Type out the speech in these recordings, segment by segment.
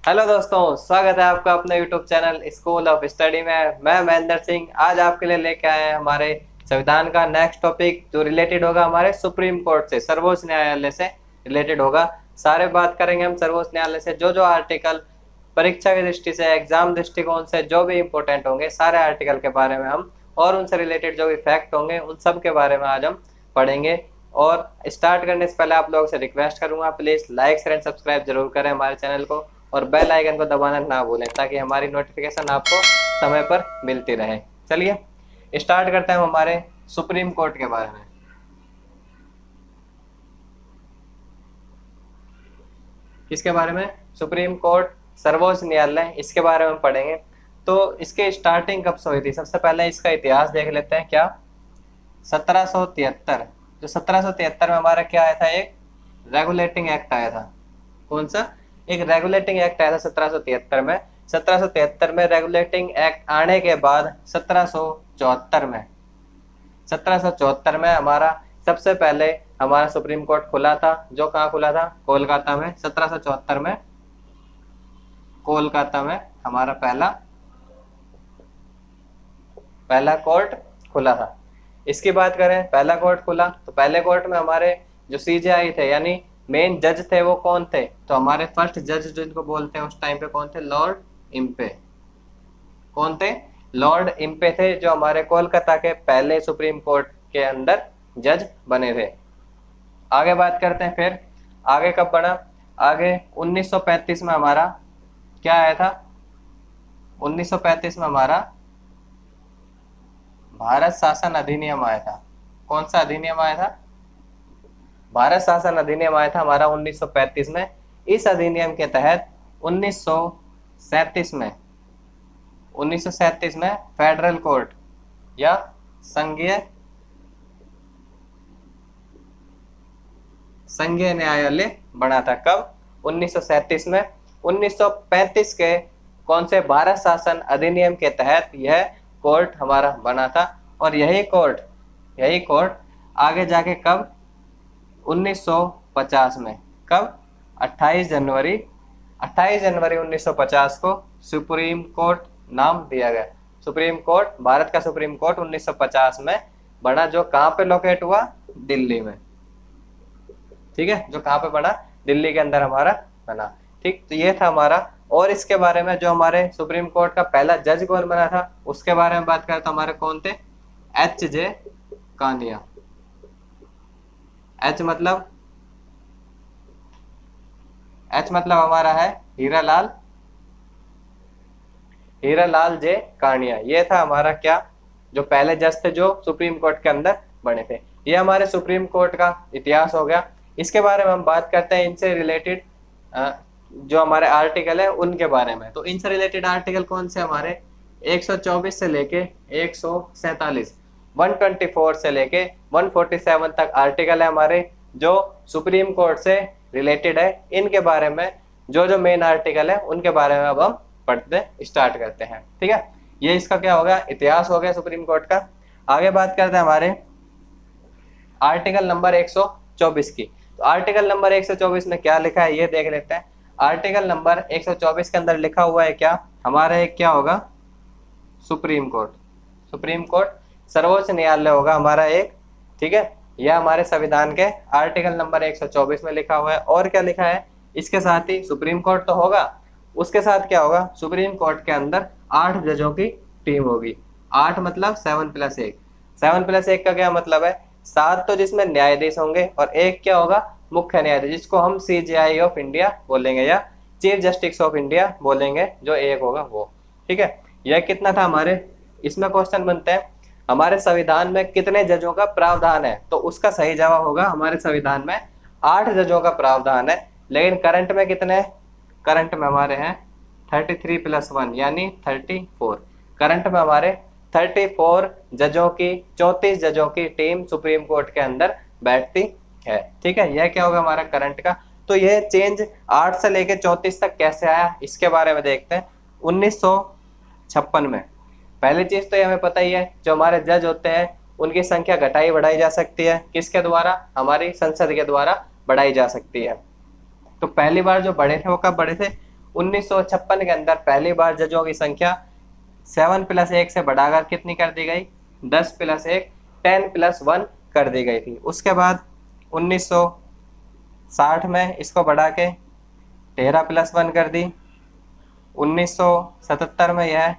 Hello दोस्तों, स्वागत है आपका अपने YouTube channel school of study में। मैं महेंद्र सिंह आज आपके लिए लेके आए हैं हमारे संविधान का नेक्स्ट टॉपिक, जो रिलेटेड होगा हमारे सुप्रीम कोर्ट से, सर्वोच्च न्यायालय से रिलेटेड होगा। सारे बात करेंगे हम सर्वोच्च न्यायालय से जो जो आर्टिकल परीक्षा की दृष्टि से, एग्जाम दृष्टिकोण से जो भी इंपॉर्टेंट होंगे, सारे आर्टिकल के बारे में हम और उनसे रिलेटेड जो भी फैक्ट होंगे उन सब के बारे में आज हम पढ़ेंगे। और स्टार्ट करने से पहले आप लोगों से रिक्वेस्ट करूंगा, please like share and subscribe जरूर करें हमारे चैनल को और बेल आइकन को दबाना ना भूलें ताकि हमारी नोटिफिकेशन आपको समय पर मिलती रहे। चलिए स्टार्ट करते हैं हम हमारे सुप्रीम कोर्ट के बारे में। किसके बारे में? सुप्रीम कोर्ट, सर्वोच्च न्यायालय, इसके बारे में पढ़ेंगे। तो इसके स्टार्टिंग कब से हुई थी? सबसे पहले इसका इतिहास देख लेते हैं। क्या 1773, जो 1773 में हमारा क्या आया था, एक रेगुलेटिंग एक्ट आया था। कौन सा? एक रेगुलेटिंग एक्ट आया था 1773 में। 1773 में रेगुलेटिंग एक्ट आने के बाद 1774 में हमारा सबसे पहले हमारा सुप्रीम कोर्ट खुला था, जो कहाँ खुला था? कोलकाता में। 1774 में कोलकाता में हमारा पहला कोर्ट खुला था। इसकी बात करें, पहला कोर्ट खुला तो पहले कोर्ट में हमारे जो सीजेआई थे यानी मेन जज थे वो कौन थे? तो हमारे फर्स्ट जज जो इनको बोलते हैं उस टाइम पे कौन थे? Lord Impey. कौन थे? लॉर्ड इम्पे थे, जो हमारे कोलकाता के पहले सुप्रीम कोर्ट के अंदर जज बने थे। आगे बात करते हैं, फिर आगे कब बना? आगे 1935 में हमारा क्या आया था? 1935 में हमारा भारत शासन अधिनियम आया था। कौन सा अधिनियम आया था? भारत शासन अधिनियम आया था हमारा 1935 में। इस अधिनियम के तहत 1937 में फेडरल कोर्ट या संघीय न्यायालय बना था। कब? 1937 में। 1935 के कौन से भारत शासन अधिनियम के तहत यह कोर्ट हमारा बना था। और यही कोर्ट आगे जाके कब? 1950 में। कब? 28 जनवरी 1950 को सुप्रीम कोर्ट नाम दिया गया। सुप्रीम कोर्ट, भारत का सुप्रीम कोर्ट 1950 में बना, जो कहाँ पे लोकेट हुआ? दिल्ली में। ठीक है, जो कहाँ पे बना? दिल्ली के अंदर हमारा बना। ठीक, तो ये था हमारा। और इसके बारे में जो हमारे सुप्रीम कोर्ट का पहला जज कौन बना था उसके बारे में बात करें तो हमारे कौन थे? एच.जे. कानिया। एच मतलब हमारा है हीरालाल जे कानिया। ये था हमारा क्या, जो पहले जज थे जो सुप्रीम कोर्ट के अंदर बने थे। ये हमारे सुप्रीम कोर्ट का इतिहास हो गया। इसके बारे में हम बात करते हैं इनसे रिलेटेड जो हमारे आर्टिकल है उनके बारे में। तो इनसे रिलेटेड आर्टिकल कौन से? हमारे 124 से लेके 147, 124 से लेके 147 तक आर्टिकल है हमारे जो सुप्रीम कोर्ट से रिलेटेड है। इनके बारे में जो जो मेन आर्टिकल है उनके बारे में अब हम पढ़ते स्टार्ट करते हैं। ठीक है, ये इसका क्या होगा? इतिहास हो गया सुप्रीम कोर्ट का। आगे बात करते हैं हमारे आर्टिकल नंबर 124 की। तो आर्टिकल नंबर 124 में क्या लिखा है ये देख लेते हैं। आर्टिकल नंबर 124 के अंदर लिखा हुआ है क्या? हमारा एक क्या होगा? सुप्रीम कोर्ट सर्वोच्च न्यायालय होगा हमारा एक। ठीक है, यह हमारे संविधान के आर्टिकल नंबर 124 में लिखा हुआ है। और क्या लिखा है इसके साथ ही? सुप्रीम कोर्ट तो होगा, उसके साथ क्या होगा? सुप्रीम कोर्ट के अंदर 8 जजों की टीम होगी। 8 मतलब 7+1। 7+1 का क्या मतलब है? 7 तो जिसमें न्यायाधीश होंगे और एक क्या होगा? मुख्य न्यायाधीश, जिसको हम CJI ऑफ इंडिया बोलेंगे या चीफ जस्टिस ऑफ इंडिया बोलेंगे, जो एक होगा वो। ठीक है, यह कितना था हमारे? इसमें क्वेश्चन बनते हैं हमारे संविधान में कितने जजों का प्रावधान है? तो उसका सही जवाब होगा हमारे संविधान में 8 जजों का प्रावधान है। लेकिन करंट में कितने? करंट में हमारे हैं 33+1 यानी 34। करंट में हमारे 34 जजों की, 34 जजों की टीम सुप्रीम कोर्ट के अंदर बैठती है। ठीक है, यह क्या होगा हमारा करंट का। तो यह चेंज 8 से लेके 34 तक कैसे आया इसके बारे में देखते हैं। 1956 में पहली चीज तो ये हमें पता ही है, जो हमारे जज होते हैं उनकी संख्या घटाई बढ़ाई जा सकती है। किसके द्वारा? हमारी संसद के द्वारा बढ़ाई जा सकती है। तो पहली बार जो बढ़े थे वो कब बढ़े थे? 1956 के अंदर पहली बार जजों की संख्या 7+1 से बढ़ाकर कितनी कर दी गई, 10+1 10+1 कर दी गई थी। उसके बाद 1960 में इसको बढ़ा के 13+1 कर दी। 1977 में यह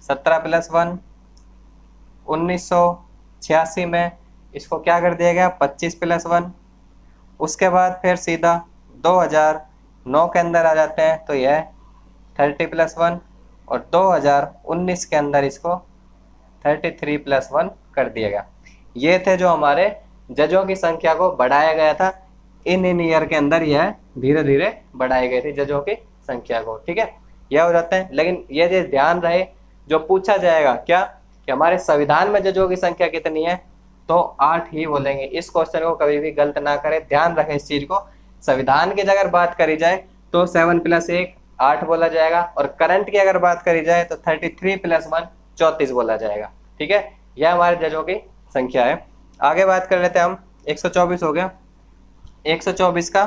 17+1। 1986 में इसको क्या कर दिया गया, 25+1। उसके बाद फिर सीधा 2009 के अंदर आ जाते हैं तो यह 30+1 और 2019 के अंदर इसको 33+1 कर दिया गया। ये थे जो हमारे जजों की संख्या को बढ़ाया गया था। इन ईयर के अंदर यह धीरे धीरे बढ़ाई गई थी जजों की संख्या को। ठीक है, यह हो जाता है। लेकिन यह चीज ध्यान रहे, जो पूछा जाएगा क्या कि हमारे संविधान में जजों की संख्या कितनी है, तो 8 ही बोलेंगे। इस क्वेश्चन को कभी भी गलत ना करें, ध्यान रखें इस चीज को। संविधान की अगर बात करी जाए तो 7+1 8 बोला जाएगा, और करंट की अगर बात करी जाए तो 33+1 34 बोला जाएगा। ठीक है, यह हमारे जजों की संख्या है। आगे बात कर लेते हैं हम। 124 हो गया। 124 का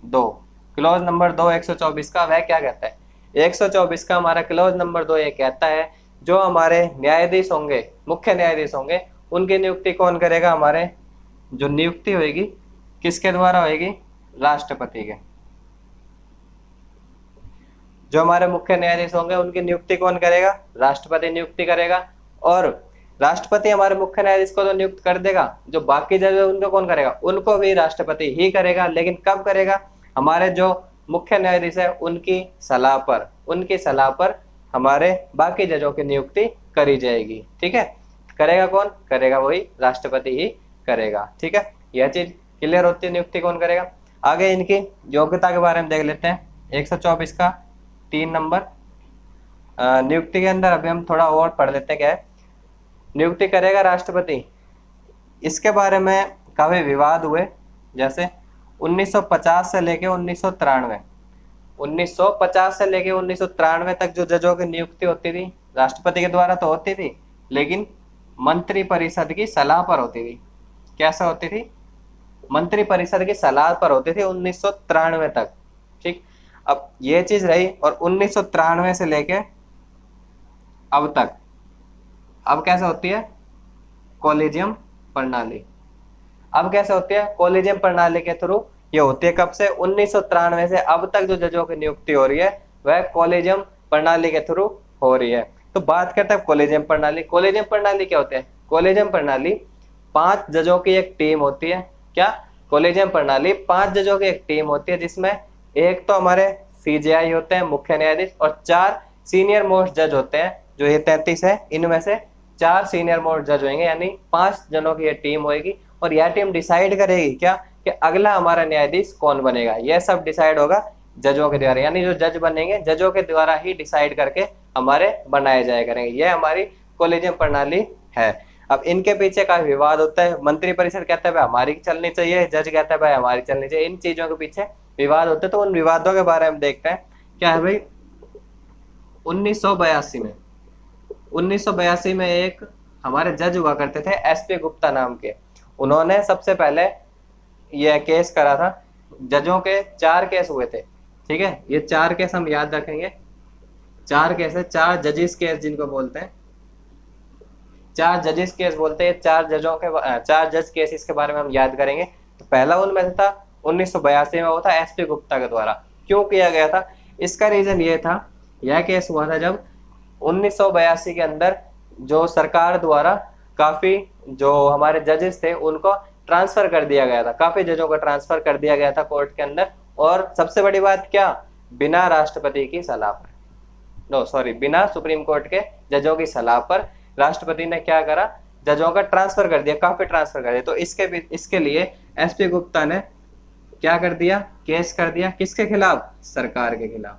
2, क्लॉज नंबर 2 124 का वह क्या कहता है, 124 का हमारा क्लॉज नंबर 2 ये कहता है जो हमारे न्यायाधीश होंगे, मुख्य न्यायाधीश होंगे, उनकी नियुक्ति कौन करेगा, हमारे जो नियुक्ति होगी किसके द्वारा होगी, राष्ट्रपति के। जो हमारे मुख्य न्यायाधीश होंगे उनकी नियुक्ति कौन करेगा, राष्ट्रपति नियुक्ति करेगा। और राष्ट्रपति हमारे मुख्य न्यायाधीश को तो नियुक्त कर देगा, जो बाकी जज है उनको कौन करेगा, उनको भी राष्ट्रपति ही करेगा। लेकिन कब करेगा, हमारे जो मुख्य न्यायाधीश है उनकी सलाह पर हमारे बाकी जजों की नियुक्ति करी जाएगी। ठीक है, करेगा कौन, करेगा वही राष्ट्रपति ही करेगा। ठीक है, यह चीज क्लियर होती है, नियुक्ति कौन करेगा। आगे इनकी योग्यता के बारे में देख लेते हैं। 124 का 3 नंबर नियुक्ति के अंदर अभी हम थोड़ा और पढ़ लेते हैं। क्या है, नियुक्ति करेगा राष्ट्रपति। इसके बारे में काफी विवाद हुए, जैसे 1950 से लेके 1993, 1950 से लेके 1993 तक जो जजों की नियुक्ति होती थी राष्ट्रपति के द्वारा तो होती थी, लेकिन मंत्री परिषद की सलाह पर होती थी। कैसे होती थी, मंत्री परिषद की सलाह पर होती थी 1993 तक। ठीक, अब ये चीज रही, और 1993 से लेके अब तक अब कैसे होती है, कॉलेजियम प्रणाली। अब कैसे होती है, कॉलेजियम प्रणाली के थ्रू ये होती है। कब से, 1993 से अब तक जो जजों की नियुक्ति हो रही है वह कॉलेजियम प्रणाली के थ्रू हो रही है। तो बात करते हैं कॉलेजियम प्रणाली। कॉलेजियम प्रणाली क्या होते हैं, कॉलेजियम प्रणाली 5 जजों की एक टीम होती है। क्या, कॉलेजियम प्रणाली 5 जजों की एक टीम होती है, जिसमें एक तो हमारे CJI होते हैं, मुख्य न्यायाधीश, और 4 सीनियर मोस्ट जज होते हैं। जो ये 33 है, इनमें से 4 सीनियर मोस्ट जज होंगे, यानी 5 जनों की ये टीम होगी। और यह टीम डिसाइड करेगी क्या कि अगला हमारा न्यायाधीश कौन बनेगा। यह सब डिसाइड होगा जजों के द्वारा, यानी जो जज बनेंगे जजों के द्वारा ही डिसाइड करके हमारे बनाए जाया करेंगे। यह हमारी कॉलेजियम प्रणाली है। अब इनके पीछे का विवाद होता है। मंत्री परिषद कहता है भाई हमारी चलनी चाहिए, जज कहता है भाई हमारी चलनी चाहिए। इन चीजों के पीछे विवाद होते हैं। तो उन विवादों के बारे में देखते हैं। क्या है भाई, 1982 में एक हमारे जज हुआ करते थे SP गुप्ता नाम के। उन्होंने सबसे पहले यह केस करा था। जजों के 4 केस हुए थे। ठीक है, ये 4 केस हम याद रखेंगे। 4 केस है, 4 जजेस केस जिनको बोलते हैं, 4 जजेस केस बोलते हैं। 4 जजों के 4 जज केस, इसके बारे में हम याद करेंगे। तो पहला उनमें से था 1982 में, वो था SP गुप्ता के द्वारा। क्यों किया गया था, इसका रीजन ये था, यह केस हुआ था जब 1982 के अंदर जो सरकार द्वारा काफी जो हमारे जजेस थे उनको ट्रांसफर कर दिया गया था। काफी जजों को ट्रांसफर कर दिया गया था कोर्ट के अंदर। और सबसे बड़ी बात क्या, बिना राष्ट्रपति की सलाह पर, बिना सुप्रीम कोर्ट के जजों की सलाह पर राष्ट्रपति ने क्या करा, जजों का ट्रांसफर कर दिया, काफी ट्रांसफर कर दिया। तो इसके लिए SP गुप्ता ने क्या कर दिया, केस कर दिया। किसके खिलाफ, सरकार के खिलाफ।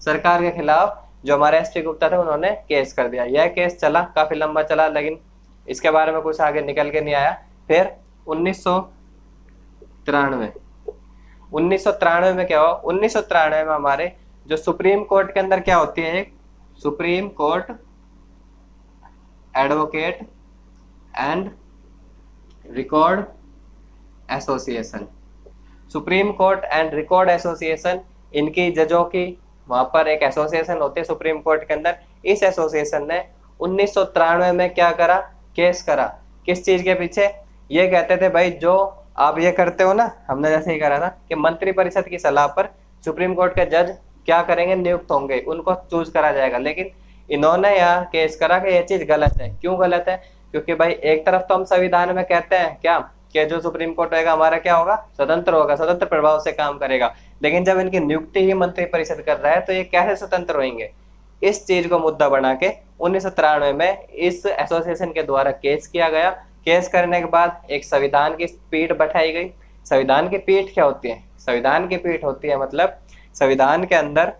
सरकार के खिलाफ जो हमारे SP गुप्ता थे उन्होंने केस कर दिया। यह केस चला, काफी लंबा चला, लेकिन इसके बारे में कुछ आगे निकल के नहीं आया। फिर 1993 में क्या हुआ, 1993 में हमारे जो सुप्रीम कोर्ट के अंदर क्या होती है, एक supreme court advocate and record association. Supreme court and record association इनकी जजों की वहां पर एक एसोसिएशन होती है सुप्रीम कोर्ट के अंदर। इस एसोसिएशन ने 1993 में क्या करा, केस करा। किस चीज के पीछे? ये कहते थे भाई जो आप ये करते हो ना, हमने जैसे ही करा था कि मंत्री परिषद की सलाह पर सुप्रीम कोर्ट के जज क्या करेंगे, नियुक्त होंगे, उनको चूज करा जाएगा। लेकिन इन्होंने यहाँ केस करा कि ये चीज गलत है। क्यों गलत है? क्योंकि भाई एक तरफ तो हम संविधान में कहते हैं क्या कि जो सुप्रीम कोर्ट होगा हमारा क्या होगा, स्वतंत्र होगा, स्वतंत्र प्रभाव से काम करेगा। लेकिन जब इनकी नियुक्ति ही मंत्री परिषद कर रहा है तो ये कैसे स्वतंत्र होंगे? इस चीज को मुद्दा बना के 1993 में इस एसोसिएशन के द्वारा केस किया गया। केस करने के बाद एक संविधान की पीठ बैठाई गई। संविधान की पीठ क्या होती है? संविधान की पीठ होती है मतलब संविधान के अंदर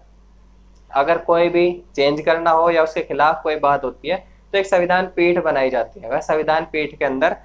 अगर कोई भी चेंज करना हो या उसके खिलाफ कोई बात होती है तो एक संविधान पीठ बनाई जाती है। वह संविधान पीठ के अंदर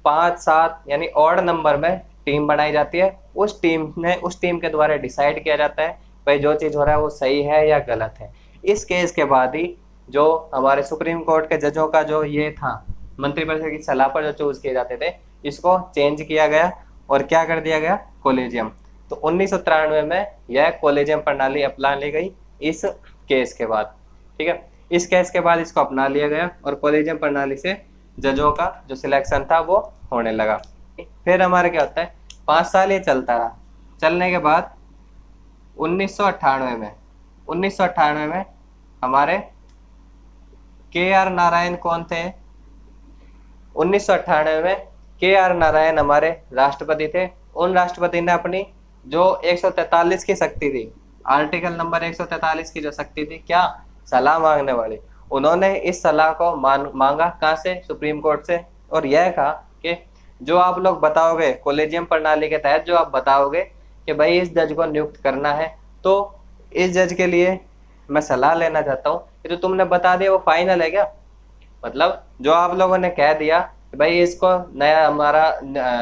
5-7 यानी ऑड नंबर में टीम बनाई जाती है। उस टीम के द्वारा डिसाइड किया जाता है भाई जो चीज हो रहा है वो सही है या गलत है। इस केस के बाद ही जो हमारे सुप्रीम कोर्ट के जजों का जो ये था, मंत्रिपरिषद की सलाह पर जो चूज किए जाते थे, इसको चेंज किया गया और क्या कर दिया गया, कोलेजियम। तो 1993 में यह कोलेजियम प्रणाली अपना ली गई इस केस के बाद। ठीक है, इस केस के बाद इसको अपना लिया गया और कोलेजियम प्रणाली से जजों का जो सिलेक्शन था वो होने लगा। फिर हमारे क्या होता है, 5 साल ये चलता रहा। चलने के बाद 1998 में हमारे KR नारायण कौन थे? 1998 में KR नारायण हमारे राष्ट्रपति थे। उन राष्ट्रपति ने अपनी जो 143 की शक्ति थी, आर्टिकल नंबर 143 की जो शक्ति थी, क्या, सलाह मांगने वाली, उन्होंने इस सलाह को मांगा कहाँ से, सुप्रीम कोर्ट से। और यह कहा कि जो आप लोग बताओगे कोलेजियम प्रणाली के तहत, जो आप बताओगे कि भाई इस जज को नियुक्त करना है, तो इस जज के लिए मैं सलाह लेना चाहता हूँ। ये तो तुमने बता दिया वो फाइनल है क्या? मतलब जो आप लोगों ने कह दिया कि भाई इसको नया हमारा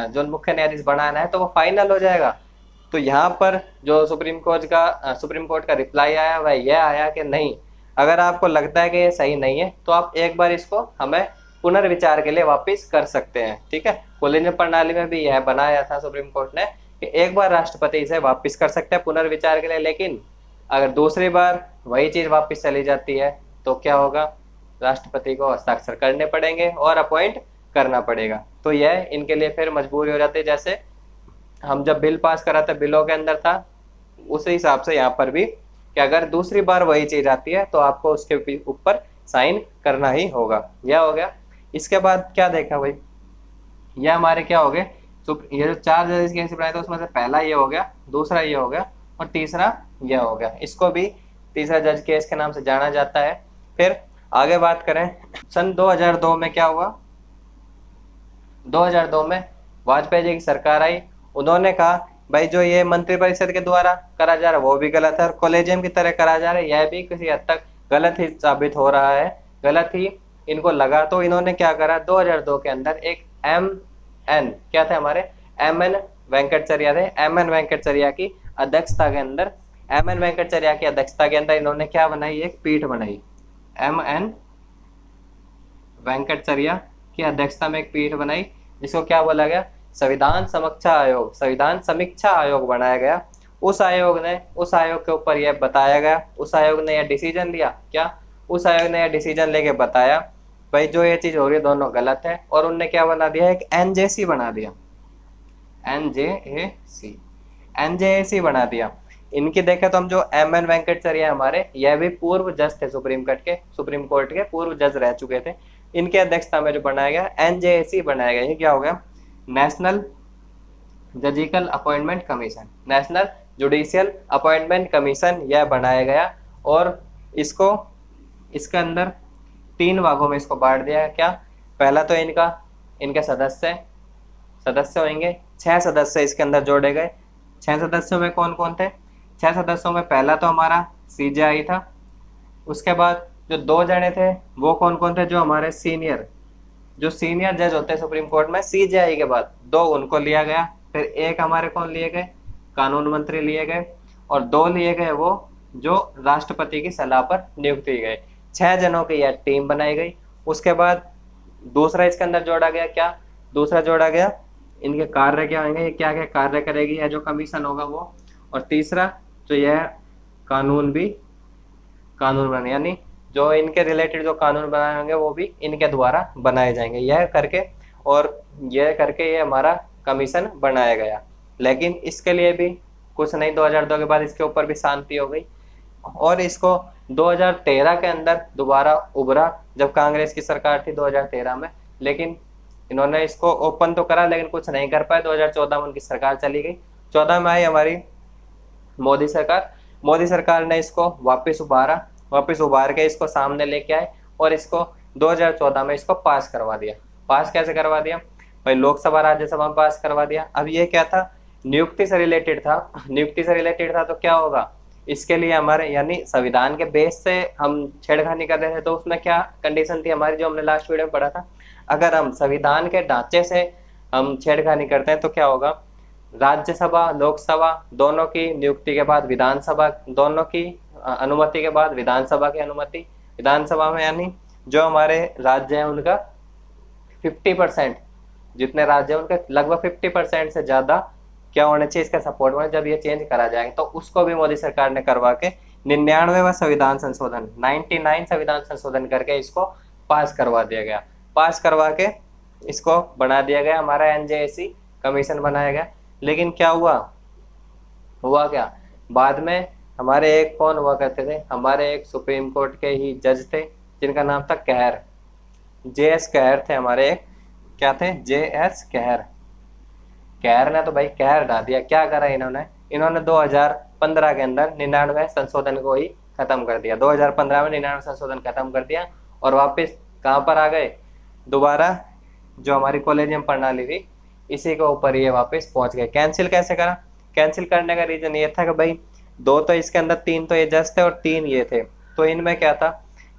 जो मुख्य न्यायाधीश बनाना है तो वो फाइनल हो जाएगा। तो यहाँ पर जो सुप्रीम कोर्ट का रिप्लाई आया वह यह आया कि नहीं, अगर आपको लगता है कि ये सही नहीं है तो आप एक बार इसको हमें पुनर्विचार के लिए वापस कर सकते हैं। ठीक है, कोलेजियम प्रणाली में भी यह बनाया था सुप्रीम कोर्ट ने कि एक बार राष्ट्रपति इसे वापस कर सकते हैं पुनर्विचार के लिए, लेकिन अगर दूसरी बार वही चीज वापस चली जाती है तो क्या होगा, राष्ट्रपति को हस्ताक्षर करने पड़ेंगे और अपॉइंट करना पड़ेगा। तो यह इनके लिए फिर मजबूरी हो जाती है। जैसे हम जब बिल पास करा था, बिलों के अंदर था, उसी हिसाब से यहाँ पर भी कि अगर दूसरी बार वही चीज आती है तो आपको उसके ऊपर साइन करना ही होगा। यह हो गया। इसके बाद क्या देखा भाई, यह हमारे क्या हो गए, ये जो 4 जजेस केस बनाए थे उसमें से पहला ये हो गया, दूसरा ये हो गया और तीसरा यह हो गया। इसको भी तीसरा जज केस के नाम से जाना जाता है। फिर आगे बात करें, सन 2002 में क्या हुआ, 2002 में वाजपेयी जी की सरकार आई। उन्होंने कहा भाई जो ये मंत्रिपरिषद के द्वारा करा जा रहा है वो भी गलत है और कॉलेजियम की तरह करा जा रहा है यह भी किसी हद तक गलत ही साबित हो रहा है, गलत ही इनको लगा। तो इन्होंने क्या करा, 2002 के अंदर एक MN क्या थे हमारे, MN वेंकटचर्या थे। MN वेंकटचर्या की अध्यक्षता के अंदर, MN वेंकटचर्या की अध्यक्षता के अंदर इन्होंने क्या बनाई, एक पीठ बनाई। MN वेंकटचर्या की अध्यक्षता में एक पीठ बनाई जिसको क्या बोला गया, संविधान समीक्षा आयोग बनाया गया। उस आयोग के ऊपर यह बताया गया, उस आयोग ने यह डिसीजन लिया, क्या, उस आयोग ने यह डिसीजन लेके बताया भाई जो ये चीज हो रही है दोनों गलत है। और उनने क्या बना दिया, एक NJC बना दिया, NJAC बना दिया। इनकी देखे तो हम जो MN वेंकटचर्या हमारे, यह भी पूर्व जज थे सुप्रीम कोर्ट के पूर्व जज रह चुके थे। इनके अध्यक्षता में जो बनाया गया NJAC बनाया गया। ये क्या हो गया, national judicial appointment commission, national judicial appointment commission यह बनाया गया। और इसके अंदर 3 भागों में इसको बांट दिया है। क्या, पहला तो इनके सदस्य होंगे, 6 सदस्य इसके अंदर जोड़े गए। 6 सदस्यों में कौन कौन थे, 6 सदस्यों में पहला तो हमारा CJI था। उसके बाद जो 2 जने थे वो कौन कौन थे, जो हमारे सीनियर जज होते हैं सुप्रीम कोर्ट में, CJI के बाद 2 उनको लिया गया। फिर एक हमारे कौन लिए गए, कानून मंत्री लिए गए। और 2 लिए गए वो जो राष्ट्रपति की सलाह पर नियुक्त किए गए। 6 जनों की यह टीम बनाई गई। उसके बाद दूसरा इसके अंदर जोड़ा गया, क्या, दूसरा जोड़ा गया इनके कार्य क्या होंगे, ये क्या क्या कार्य करेगी, या जो कमीशन होगा वो। और तीसरा तो यह कानून भी कानून बने, यानी जो इनके रिलेटेड जो कानून बनाए होंगे वो भी इनके द्वारा बनाए जाएंगे। यह करके ये हमारा कमीशन बनाया गया। लेकिन इसके लिए भी कुछ नहीं, 2002 के बाद इसके ऊपर भी शांति हो गई और इसको 2013 के अंदर दोबारा उभरा, जब कांग्रेस की सरकार थी 2013 में। लेकिन इन्होंने इसको ओपन तो करा लेकिन कुछ नहीं कर पाए। 2014 में उनकी सरकार चली गई। 14 में आई हमारी मोदी सरकार। मोदी सरकार ने इसको वापस उभार के इसको सामने लेके आए और इसको 2014 में इसको पास करवा दिया। पास कैसे करवा दिया भाई? लोकसभा राज्यसभा में पास करवा दिया। अब ये क्या था? नियुक्ति से रिलेटेड था। तो क्या होगा इसके लिए हमारे, यानी संविधान के बेस से हम छेड़खानी कर रहे थे, तो उसमें क्या कंडीशन थी हमारी, जो हमने लास्ट वीडियो में पढ़ा था। अगर हम संविधान के ढांचे से हम छेड़खानी करते हैं तो क्या होगा? राज्यसभा लोकसभा दोनों की नियुक्ति के बाद विधानसभा दोनों की अनुमति के बाद विधानसभा की अनुमति, विधानसभा में यानी जो हमारे राज्य हैं उनका 50%, जितने राज्य हैं उनके लगभग 50% से ज्यादा क्या होना चाहिए इसका सपोर्ट में। जब ये चेंज करा जाएगा तो उसको भी मोदी सरकार ने करवा के 99वां संविधान संशोधन 99 संविधान संशोधन करके इसको पास करवा दिया गया। पास करवा के इसको बना दिया गया, हमारा एनजेएसी कमीशन बनाया गया। लेकिन क्या हुआ क्या बाद में हमारे एक कौन हुआ करते थे, हमारे एक सुप्रीम कोर्ट के ही जज थे जिनका नाम था कहर, JS कहर थे हमारे एक, क्या थे? JS कहर ने तो भाई कहर डाल दिया। क्या करा इन्होंने 2015 के अंदर 99 संशोधन को ही खत्म कर दिया। 2015 में 99 संशोधन खत्म कर दिया और वापस कहाँ पर आ गए? दोबारा जो हमारी कॉलेजियम प्रणाली थी इसी के ऊपर ये वापस पहुंच गए। कैंसिल कैसे करा? कैंसिल करने का रीजन ये था कि भाई 2 तो इसके अंदर 3 तो ये जज थे और 3 ये थे। तो इनमें क्या था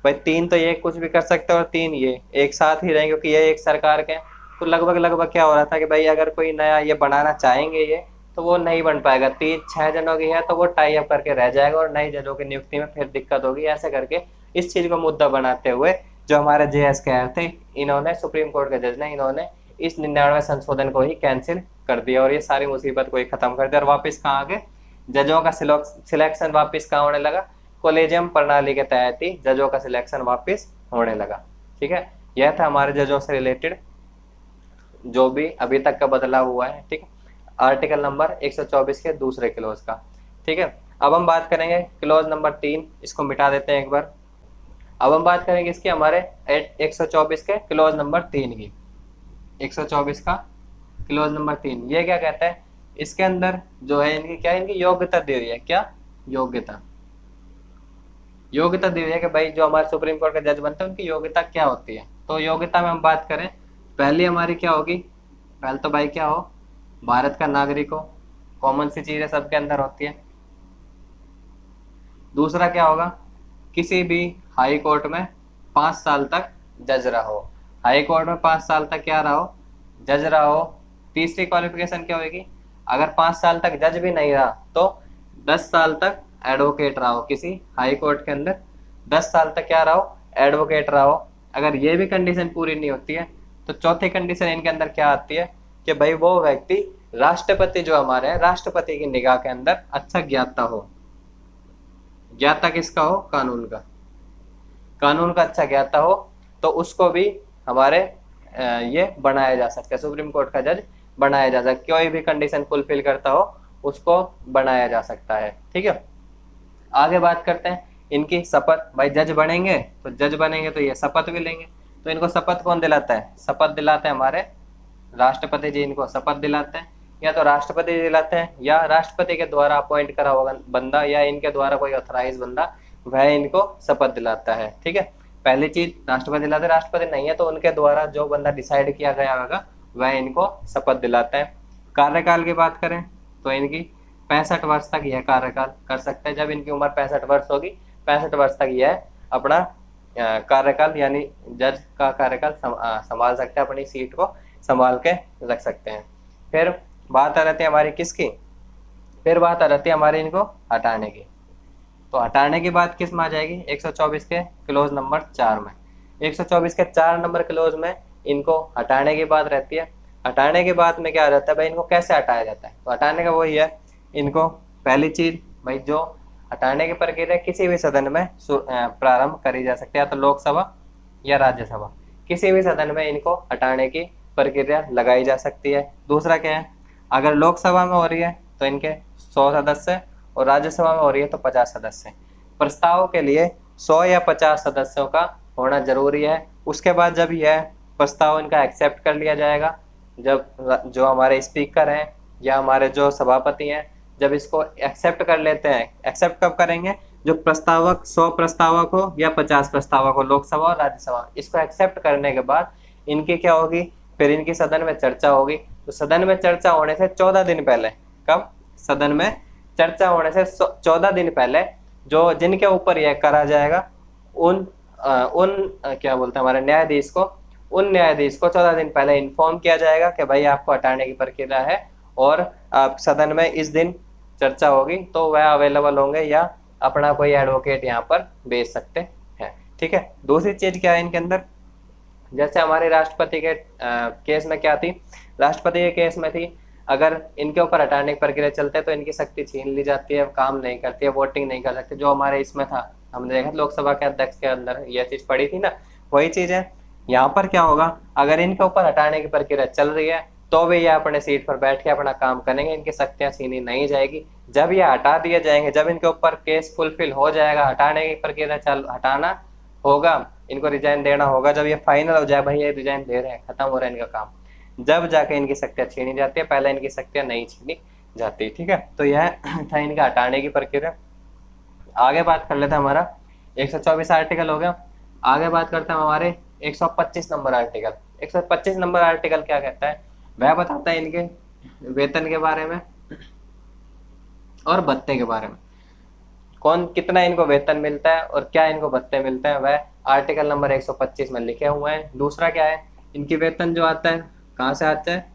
भाई, 3 तो ये कुछ भी कर सकते और 3 ये एक साथ ही रहेंगे क्योंकि ये एक सरकार के। तो लगभग क्या हो रहा था कि भाई अगर कोई नया ये बनाना चाहेंगे ये तो वो नहीं बन पाएगा। 6 जनों की है तो वो टाई अप करके रह जाएगा और नई जजों की नियुक्ति में फिर दिक्कत होगी। ऐसे करके इस चीज को मुद्दा बनाते हुए जो हमारे JS कहर थे, इन्होंने सुप्रीम कोर्ट के जज ने इन्होंने इस 99वें संशोधन को ही कैंसिल कर दिया और ये सारी मुसीबत को ही खत्म कर दिया। और वापस कहाँ आ गए? जजों का सिलेक्शन वापस कहाँ होने लगा? कॉलेजियम प्रणाली के तहत ही जजों का सिलेक्शन वापस होने लगा। ठीक है, यह था हमारे जजों से रिलेटेड जो भी अभी तक का बदलाव हुआ है। ठीक है, आर्टिकल नंबर 124 के दूसरे क्लोज का। ठीक है, अब हम बात करेंगे क्लोज नंबर 3, इसको मिटा देते हैं एक बार। अब हम बात करेंगे इसकी हमारे 124 के क्लोज नंबर 3 की। 124 का क्लोज नंबर 3 ये क्या कहता है? इसके अंदर जो है इनकी योग्यता दी हुई है। क्या योग्यता दी हुई है कि भाई जो हमारे सुप्रीम कोर्ट के जज बनते हैं उनकी योग्यता क्या होती है। तो योग्यता में हम बात करें, पहली हमारी क्या होगी? पहले तो भाई क्या हो? भारत का नागरिक हो, कॉमन सी चीजें सबके अंदर होती है। दूसरा क्या होगा? किसी भी हाई कोर्ट में 5 साल तक जज रहा हो। हाई कोर्ट में 5 साल तक क्या रहा हो? जज रहा हो। तीसरी क्वालिफिकेशन क्या होगी? अगर 5 साल तक जज भी नहीं रहा तो 10 साल तक एडवोकेट रहा हो। किसी हाई कोर्ट के अंदर 10 साल तक क्या रहा हो? एडवोकेट रहा हो। अगर ये भी कंडीशन पूरी नहीं होती है तो चौथी कंडीशन इनके अंदर क्या आती है कि भाई वो व्यक्ति राष्ट्रपति जो हमारे हैं, राष्ट्रपति की निगाह के अंदर अच्छा ज्ञाता हो। ज्ञाता किसका हो? कानून का अच्छा ज्ञाता हो तो उसको भी हमारे ये बनाया जा सकता है, सुप्रीम कोर्ट का जज बनाया जा सकता है। कोई भी कंडीशन फुलफिल करता हो उसको बनाया जा सकता है। ठीक है, आगे बात करते हैं इनकी शपथ। भाई जज बनेंगे तो ये शपथ भी लेंगे। तो इनको शपथ कौन दिलाता है? शपथ दिलाते हैं हमारे राष्ट्रपति जी। इनको शपथ दिलाते हैं, या तो राष्ट्रपति जी दिलाते हैं या राष्ट्रपति के द्वारा अपॉइंट करा हुआ बंदा या इनके द्वारा कोई ऑथराइज बंदा वह इनको शपथ दिलाता है। ठीक है, पहली चीज राष्ट्रपति दिलाते, राष्ट्रपति नहीं है तो उनके द्वारा जो बंदा डिसाइड किया गया होगा वह इनको शपथ दिलाता है। कार्यकाल की बात करें तो इनकी 65 वर्ष तक यह कार्यकाल कर सकते हैं। जब इनकी उम्र 65 वर्ष होगी, 65 वर्ष तक यह अपना कार्यकाल यानी जज का कार्यकाल संभाल सकते हैं, अपनी सीट को संभाल के रख सकते हैं। फिर बात आ रहती है हमारी किसकी? फिर बात आ रहती है हमारी इनको हटाने की। तो हटाने की बात किस में आ जाएगी? 124 के क्लोज नंबर 4 में। 124 के 4 नंबर क्लोज में इनको हटाने की बात रहती है। हटाने के बाद में क्या रहता है भाई, इनको कैसे हटाया जाता है? तो हटाने का वही है, इनको पहली चीज भाई जो हटाने की प्रक्रिया किसी भी सदन में प्रारंभ करी जा सकती है, या तो लोकसभा या राज्यसभा, किसी भी सदन में इनको हटाने की प्रक्रिया लगाई जा सकती है। दूसरा क्या है, अगर लोकसभा में हो रही है तो इनके 100 सदस्य और राज्यसभा में हो रही है तो 50 सदस्य। प्रस्ताव के लिए 100 या 50 सदस्यों का होना जरूरी है। उसके बाद जब यह प्रस्ताव इनका एक्सेप्ट कर लिया जाएगा, जब जो हमारे स्पीकर हैं या हमारे जो सभापति हैं जब इसको एक्सेप्ट कर लेते हैं, एक्सेप्ट कब करेंगे, जो प्रस्तावक 100 प्रस्तावक हो या 50 प्रस्तावक हो, लोकसभा और राज्यसभा, इसको एक्सेप्ट करने के बाद इनकी क्या होगी, फिर इनकी सदन में चर्चा होगी। तो सदन में चर्चा होने से 14 दिन पहले, कब, सदन में चर्चा होने से 14 दिन पहले जो जिनके ऊपर यह करा जाएगा उन क्या बोलते हैं हमारे न्यायाधीश को, उन न्यायाधीश को 14 दिन पहले इन्फॉर्म किया जाएगा कि भाई आपको हटाने की प्रक्रिया है और आप सदन में इस दिन चर्चा होगी, तो वह अवेलेबल होंगे या अपना कोई एडवोकेट यहाँ पर भेज सकते हैं। ठीक है। दूसरी चीज क्या है इनके अंदर, जैसे हमारे राष्ट्रपति के केस में क्या थी, राष्ट्रपति के केस में थी अगर इनके ऊपर हटाने की प्रक्रिया चलते तो इनकी शक्ति छीन ली जाती है, काम नहीं करती है, वोटिंग नहीं कर सकते, जो हमारे इसमें था, हमने देखा लोकसभा के अध्यक्ष के अंदर यह चीज पड़ी थी ना, वही चीज है यहाँ पर। क्या होगा, अगर इनके ऊपर हटाने की प्रक्रिया चल रही है तो भी ये अपने सीट पर बैठ के अपना काम करेंगे, इनकी शक्तियां छीनी नहीं जाएगी। जब ये हटा दिए जाएंगे, जब इनके ऊपर केस फुलफिल हो जाएगा, हटाने की प्रक्रिया हटाना होगा, इनको रिजाइन देना होगा, जब ये फाइनल हो जाए भाई ये रिजाइन दे रहे हैं, खत्म हो रहा है इनका काम, जब जाके इनकी शक्तियां छीनी जाती है, पहले इनकी शक्तियां नहीं छीनी जाती। ठीक है। तो यह था इनका हटाने की प्रक्रिया। आगे बात कर लेते हैं, हमारा 124 आर्टिकल हो गया। आगे बात करते हैं हमारे 125 नंबर आर्टिकल। 125 नंबर आर्टिकल क्या कहता है, वह बताता है इनके वेतन के बारे में और भत्ते के बारे में, कौन कितना इनको वेतन मिलता है और क्या इनको भत्ते मिलते हैं, वह आर्टिकल नंबर 125 में लिखे हुए हैं। दूसरा क्या है, इनकी वेतन जो आता है कहाँ से आता है,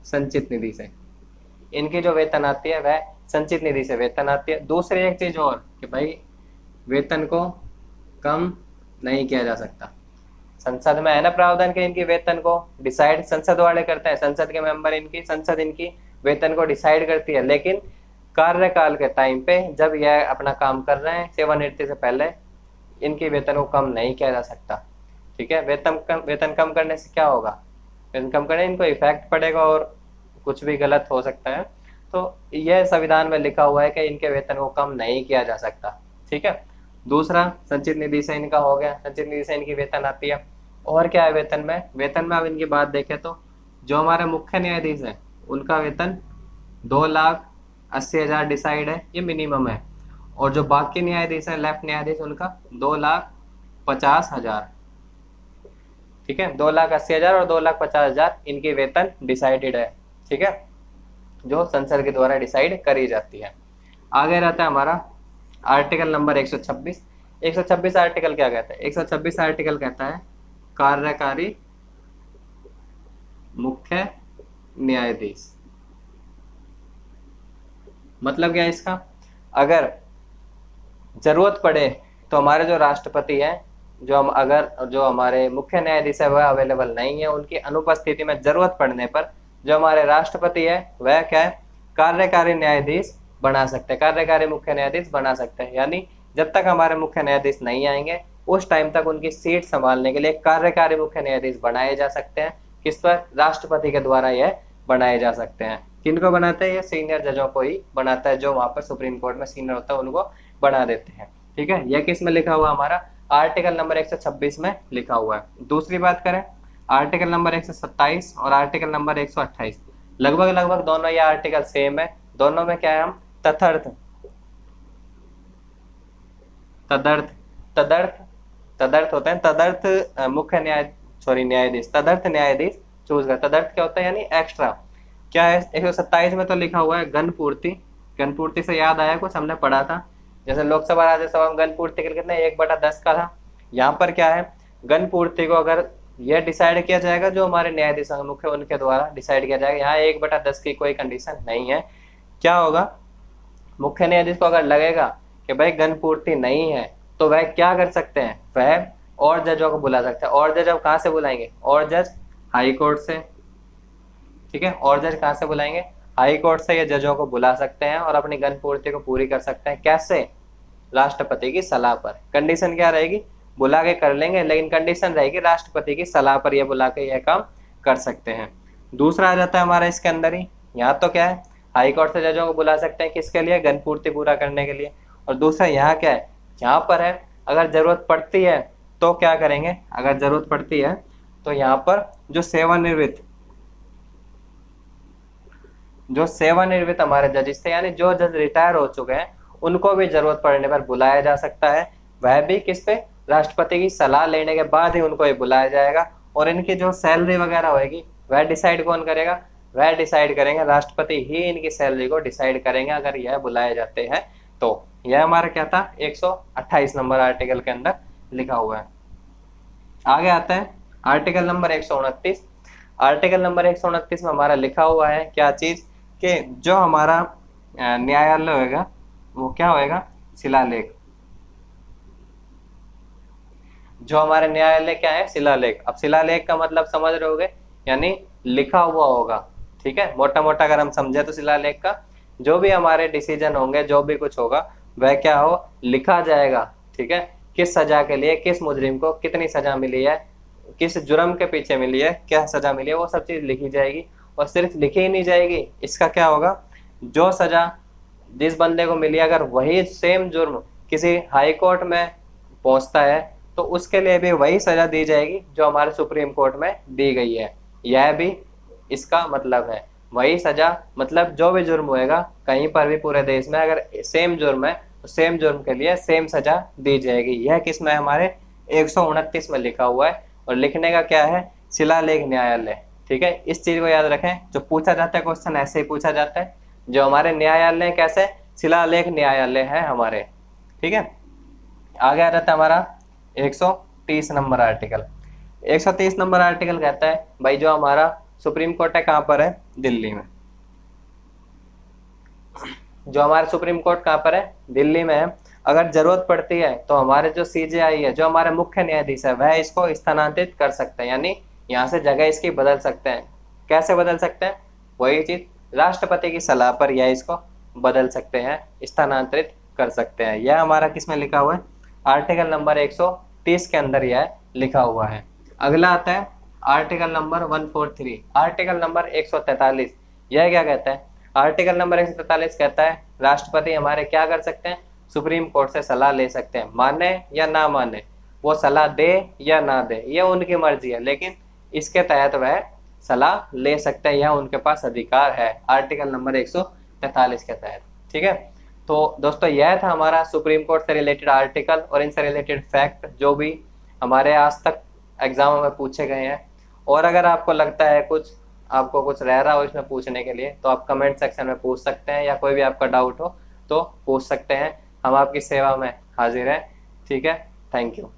संचित निधि से। इनकी जो वेतन आती है वह संचित निधि से वेतन आती है। दूसरी एक चीज और कि भाई वेतन को कम नहीं किया जा सकता। संसद में है ना प्रावधान के इनकी वेतन को डिसाइड संसद वाले करते हैं, संसद के मेंबर इनकी, संसद इनकी वेतन को डिसाइड करती है, लेकिन कार्यकाल के टाइम पे जब यह अपना काम कर रहे हैं सेवानिवृत्ति से पहले इनकी वेतन को कम नहीं किया जा सकता। ठीक है। वेतन कम करने से क्या होगा, वेतन कम करने इनको इफेक्ट पड़ेगा और कुछ भी गलत हो सकता है। तो यह संविधान में लिखा हुआ है कि इनके वेतन को कम नहीं किया जा सकता। ठीक है। दूसरा संचित निधि से इनका हो गया, संचित निधि से इनकी वेतन आती है। और क्या है वेतन में, वेतन में अब इनकी बात देखें तो जो हमारे मुख्य न्यायाधीश है उनका वेतन 2,80,000 डिसाइड है, ये मिनिमम है। और जो बाकी न्यायाधीश है लेफ्ट न्यायाधीश उनका 2,50,000। ठीक है। 2,80,000 और 2,50,000 इनकी वेतन डिसाइडेड है। ठीक है, जो संसद के द्वारा डिसाइड करी जाती है। आगे रहता है हमारा आर्टिकल नंबर 126। 126 आर्टिकल क्या कहता है, 126 आर्टिकल कहता है कार्यकारी मुख्य न्यायाधीश। मतलब क्या है इसका, अगर जरूरत पड़े तो हमारे जो राष्ट्रपति हैं, जो हमारे मुख्य न्यायाधीश है वह अवेलेबल नहीं है, उनकी अनुपस्थिति में जरूरत पड़ने पर जो हमारे राष्ट्रपति है वह क्या है, कार्यकारी न्यायाधीश बना सकते हैं, कार्यकारी मुख्य न्यायाधीश बना सकते हैं। यानी जब तक हमारे मुख्य न्यायाधीश नहीं आएंगे उस टाइम तक उनकी सीट संभालने के लिए कार्यकारी मुख्य न्यायाधीश बनाए जा सकते हैं। किस पर, राष्ट्रपति के द्वारा यह बनाए जा सकते हैं। किनको बनाते हैं, ये सीनियर जजों को ही बनाता है, जो वहां पर सुप्रीम कोर्ट में सीनियर होता है उनको बना देते हैं। ठीक है, यह किस में लिखा हुआ, हमारा आर्टिकल नंबर 126 में लिखा हुआ है। दूसरी बात करें आर्टिकल नंबर 127 और आर्टिकल नंबर 128, लगभग दोनों ये आर्टिकल सेम है। दोनों में क्या है, हम तदर्थ होते हैं, तदर्थ मुख्य न्यायाधीश, तदर्थ न्यायाधीश चूज कर। तदर्थ क्या होता है, यानी एक्स्ट्रा। क्या है 127 में तो लिखा हुआ है गणपूर्ति। गणपूर्ति से याद आया, कुछ हमने पढ़ा था, जैसे लोकसभा राज्यसभा में गणपूर्ति के कितने 1/10 का था। यहाँ पर क्या है, गणपूर्ति को अगर यह डिसाइड किया जाएगा, जो हमारे न्यायाधीश मुख्य उनके द्वारा डिसाइड किया जाएगा। यहाँ 1/10 की कोई कंडीशन नहीं है। क्या होगा, मुख्य न्यायाधीश को अगर लगेगा कि भाई गणपूर्ति नहीं है तो वह क्या कर सकते हैं, वह और जजों को बुला सकते हैं। और जज अब कहाँ से बुलाएंगे, और जज हाई कोर्ट से। ठीक है, और जज कहाँ से बुलाएंगे, हाई कोर्ट से ये जजों को बुला सकते हैं और अपनी गन पूर्ति को पूरी कर सकते हैं। कैसे? राष्ट्रपति की सलाह पर। कंडीशन क्या रहेगी? बुला के कर लेंगे, लेकिन कंडीशन रहेगी राष्ट्रपति की सलाह पर ये बुला के यह काम कर सकते हैं। दूसरा आ जाता है हमारा इसके अंदर ही, यहाँ तो क्या है, हाई कोर्ट से जजों को बुला सकते हैं, किसके लिए? गन पूर्ति पूरा करने के लिए। और दूसरा यहाँ क्या है, यहाँ पर है अगर जरूरत पड़ती है तो क्या करेंगे, अगर जरूरत पड़ती है तो यहाँ पर जो सेवानिवृत्त हमारे जजेस थे, यानी जो जज रिटायर हो चुके हैं, उनको भी जरूरत पड़ने पर बुलाया जा सकता है। वह भी किस पे? राष्ट्रपति की सलाह लेने के बाद ही उनको ये बुलाया जाएगा। और इनकी जो सैलरी वगैरह होगी वह डिसाइड कौन करेगा? वह डिसाइड करेंगे राष्ट्रपति ही, इनकी सैलरी को डिसाइड करेंगे अगर यह बुलाए जाते हैं तो। यह हमारा क्या था, 128 नंबर आर्टिकल के अंदर लिखा हुआ है। आगे आता है आर्टिकल नंबर 129। आर्टिकल नंबर 129 में हमारा लिखा हुआ है क्या चीज, कि जो हमारा न्यायालय होगा वो क्या होएगा? शिलालेख। जो हमारे न्यायालय क्या है? शिलालेख। अब शिलालेख का मतलब समझ रहे होगे, यानी लिखा हुआ होगा। ठीक है, मोटा मोटा अगर हम समझे तो शिलालेख का जो भी हमारे डिसीजन होंगे, जो भी कुछ होगा वह क्या हो, लिखा जाएगा। ठीक है, किस सजा के लिए, किस मुजरिम को कितनी सजा मिली है, किस जुर्म के पीछे मिली है, क्या सजा मिली है, वो सब चीज लिखी जाएगी। और सिर्फ लिखी ही नहीं जाएगी, इसका क्या होगा, जो सजा जिस बंदे को मिली, अगर वही सेम जुर्म किसी हाई कोर्ट में पहुंचता है तो उसके लिए भी वही सजा दी जाएगी जो हमारे सुप्रीम कोर्ट में दी गई है। यह भी इसका मतलब है, वही सजा, मतलब जो भी जुर्म होएगा कहीं पर भी पूरे देश में, अगर सेम जुर्म है तो सेम जुर्म के लिए सेम सजा दी जाएगी। यह किसमें? हमारे 129 में लिखा हुआ है। और लिखने का क्या है? शिलालेख न्यायालय। ठीक है, इस चीज को याद रखें, जो पूछा जाता है क्वेश्चन ऐसे ही पूछा जाता है। जो हमारे न्यायालय कैसे? शिलालेख न्यायालय है हमारे। ठीक है, आगे आ जाता है हमारा 130 नंबर आर्टिकल। 130 नंबर आर्टिकल कहता है भाई जो हमारा सुप्रीम कोर्ट है कहाँ पर है? दिल्ली में। जो हमारा सुप्रीम कोर्ट कहाँ पर है? दिल्ली में है। अगर जरूरत पड़ती है तो हमारे जो सीजेआई है, जो हमारे मुख्य न्यायाधीश है, वह इसको स्थानांतरित कर सकते हैं, यानी यहाँ से जगह इसकी बदल सकते हैं। कैसे बदल सकते हैं? वही चीज, राष्ट्रपति की सलाह पर यह इसको बदल सकते हैं, स्थानांतरित कर सकते हैं। यह हमारा किस में लिखा हुआ है? आर्टिकल नंबर 130 के अंदर यह लिखा हुआ है। अगला आता है आर्टिकल नंबर 143। आर्टिकल नंबर 143 यह क्या कहता है? आर्टिकल नंबर 143 कहता है राष्ट्रपति हमारे क्या कर सकते हैं? सुप्रीम कोर्ट से सलाह ले सकते हैं, माने या ना माने, वो सलाह दे या ना दे ये उनकी मर्जी है, लेकिन इसके तहत वह सलाह ले सकते हैं, यह उनके पास अधिकार है आर्टिकल नंबर 143 के तहत। ठीक है, तो दोस्तों यह था हमारा सुप्रीम कोर्ट से रिलेटेड आर्टिकल और इनसे रिलेटेड फैक्ट जो भी हमारे आज तक एग्जाम में पूछे गए हैं। और अगर आपको लगता है कुछ आपको कुछ रह रहा हो इसमें पूछने के लिए तो आप कमेंट सेक्शन में पूछ सकते हैं, या कोई भी आपका डाउट हो तो पूछ सकते हैं। हम आपकी सेवा में हाजिर हैं। ठीक है, थैंक यू।